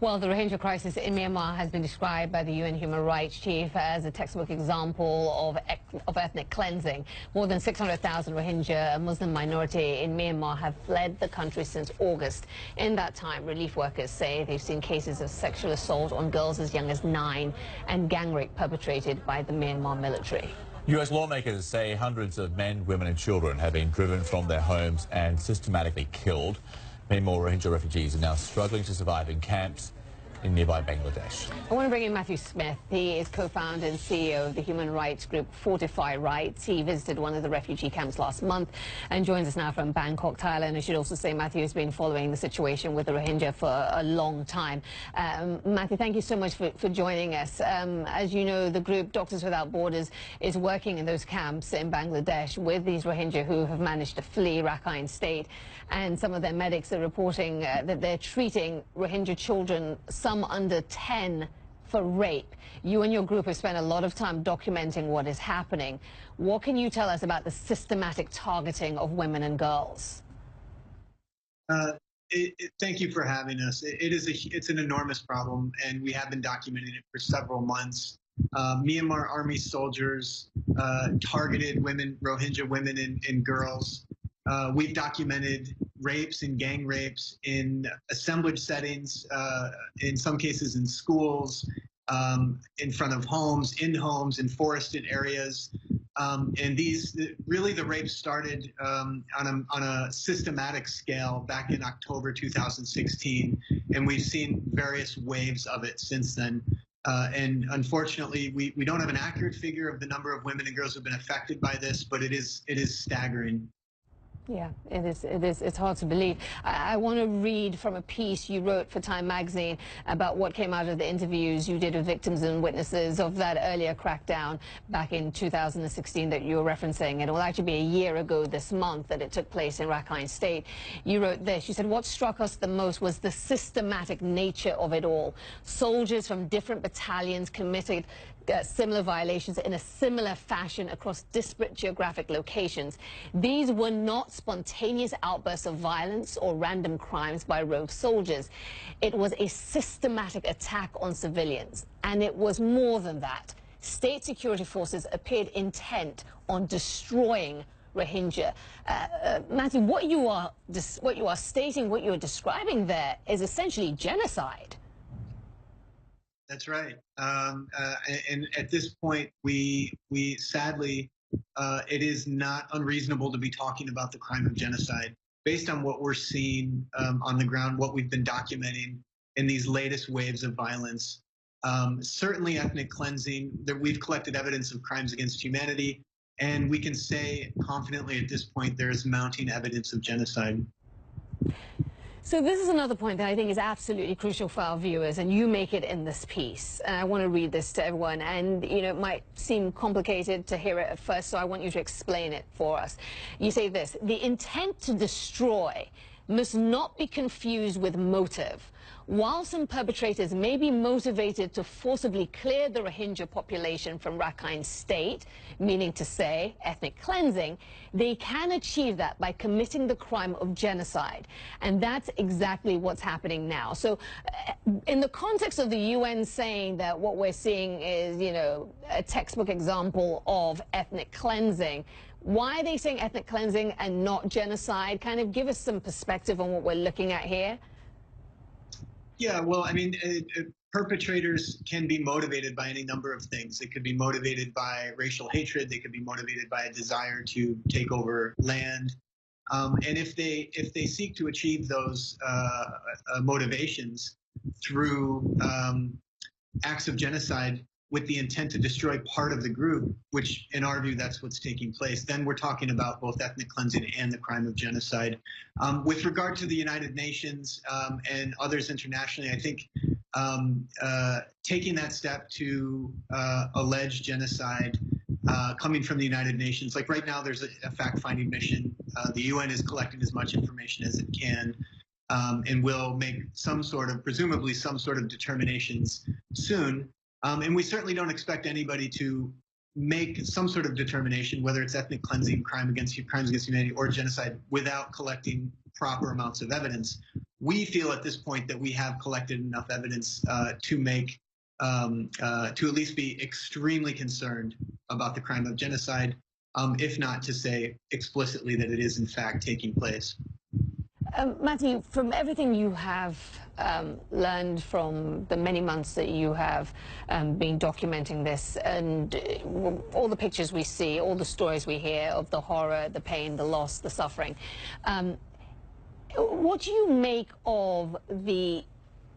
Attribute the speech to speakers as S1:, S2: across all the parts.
S1: Well, the Rohingya crisis in Myanmar has been described by the UN Human Rights Chief as a textbook example of ethnic cleansing. More than 600,000 Rohingya, a Muslim minority in Myanmar, have fled the country since August. In that time, relief workers say they've seen cases of sexual assault on girls as young as 9 and gang rape perpetrated by the Myanmar military.
S2: US lawmakers say hundreds of men, women and children have been driven from their homes and systematically killed. Many more Rohingya refugees are now struggling to survive in camps in nearby Bangladesh.
S1: I want to bring in Mitthew Smith. He is co-founder and CEO of the human rights group Fortify Rihghts. He visited one of the refugee camps last month and joins us now from Bangkok, Thailand. I should also say Mitthew has been following the situation with the Rohingya for a long time. Mitthew, thank you so much for joining us. As you know, the group Doctors Without Borders is working in those camps in Bangladesh with these Rohingya who have managed to flee Rakhine State. And some of their medics are reporting that they're treating Rohingya children, some under 10, for rape. You and your group have spent a lot of time documenting what is happening. What can you tell us about the systematic targeting of women and girls?
S3: Thank you for having us. It's an enormous problem, and we have been documenting it for several months. Myanmar army soldiers targeted women, Rohingya women and girls. We've documented rapes and gang rapes in assemblage settings, in some cases in schools, in front of homes, in forested areas. And the rapes started on a systematic scale back in October 2016, and we've seen various waves of it since then. And unfortunately, we don't have an accurate figure of the number of women and girls who have been affected by this, but it is staggering.
S1: Yeah, it is. It's hard to believe. I want to read from a piece you wrote for Time magazine about what came out of the interviews you did with victims and witnesses of that earlier crackdown back in 2016 that you were referencing. It will actually be a year ago this month that it took place in Rakhine State. You wrote this. You said, what struck us the most was the systematic nature of it all. Soldiers from different battalions committed similar violations in a similar fashion across disparate geographic locations. These were not spontaneous outbursts of violence or random crimes by rogue soldiers. It was a systematic attack on civilians, and it was more than that. State security forces appeared intent on destroying Rohingya. Mitthew, what you are stating, what you are describing there is essentially genocide.
S3: That's right. And at this point, we sadly, it is not unreasonable to be talking about the crime of genocide based on what we're seeing on the ground, what we've been documenting in these latest waves of violence. Certainly ethnic cleansing, that we've collected evidence of crimes against humanity, and we can say confidently at this point there is mounting evidence of genocide.
S1: So this is another point that I think is absolutely crucial for our viewers, and you make it in this piece. And I want to read this to everyone, and you know, it might seem complicated to hear it at first, so I want you to explain it for us. You say this: the intent to destroy must not be confused with motive. While some perpetrators may be motivated to forcibly clear the Rohingya population from Rakhine State, meaning to say ethnic cleansing, they can achieve that by committing the crime of genocide. And that's exactly what's happening now. So in the context of the UN saying that what we're seeing is, you know, a textbook example of ethnic cleansing, why are they saying ethnic cleansing and not genocide? Kind of give us some perspective on what we're looking at here.
S3: Yeah, well, I mean, perpetrators can be motivated by any number of things. They could be motivated by racial hatred. They could be motivated by a desire to take over land. And if they seek to achieve those motivations through acts of genocide with the intent to destroy part of the group, which in our view, that's what's taking place, then we're talking about both ethnic cleansing and the crime of genocide. With regard to the United Nations and others internationally, I think taking that step to allege genocide coming from the United Nations, like right now there's a fact-finding mission. The UN is collecting as much information as it can, and will make presumably some sort of determinations soon. And we certainly don't expect anybody to make some sort of determination, whether it's ethnic cleansing, crimes against humanity, or genocide, without collecting proper amounts of evidence. We feel at this point that we have collected enough evidence to make to at least be extremely concerned about the crime of genocide, if not to say explicitly that it is in fact taking place.
S1: Mitthew, from everything you have learned from the many months that you have been documenting this, and all the pictures we see, all the stories we hear of the horror, the pain, the loss, the suffering, what do you make of the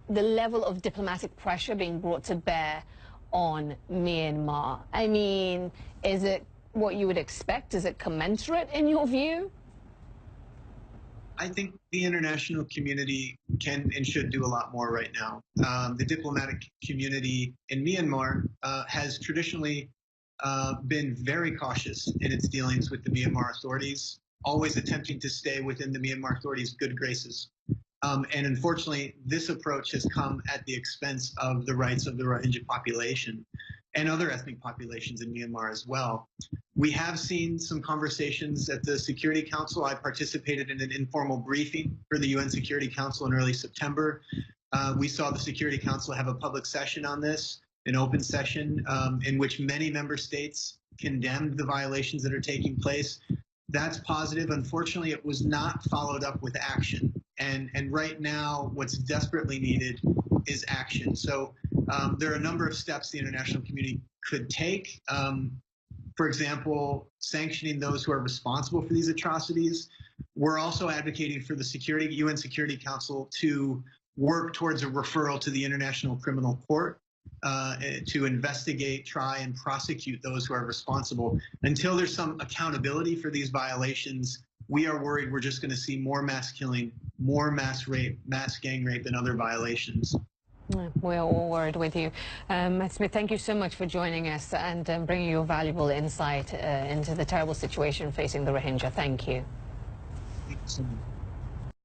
S1: level of diplomatic pressure being brought to bear on Myanmar? I mean, is it what you would expect? Is it commensurate in your view?
S3: I think the international community can and should do a lot more right now. The diplomatic community in Myanmar has traditionally been very cautious in its dealings with the Myanmar authorities, always attempting to stay within the Myanmar authorities' good graces. And unfortunately, this approach has come at the expense of the rights of the Rohingya population and other ethnic populations in Myanmar as well. We have seen some conversations at the Security Council. I participated in an informal briefing for the UN Security Council in early September. We saw the Security Council have a public session on this, an open session in which many member states condemned the violations that are taking place. That's positive. Unfortunately, it was not followed up with action. And right now, what's desperately needed is action. So there are a number of steps the international community could take. For example, sanctioning those who are responsible for these atrocities. We're also advocating for the UN Security Council to work towards a referral to the International Criminal Court to investigate, try, and prosecute those who are responsible. Until there's some accountability for these violations, we are worried we're just going to see more mass killing, more mass rape, mass gang rape, and other violations.
S1: We're all worried with you. Matt Smith, thank you so much for joining us and bringing your valuable insight into the terrible situation facing the Rohingya. Thank you.
S3: Thank you so much.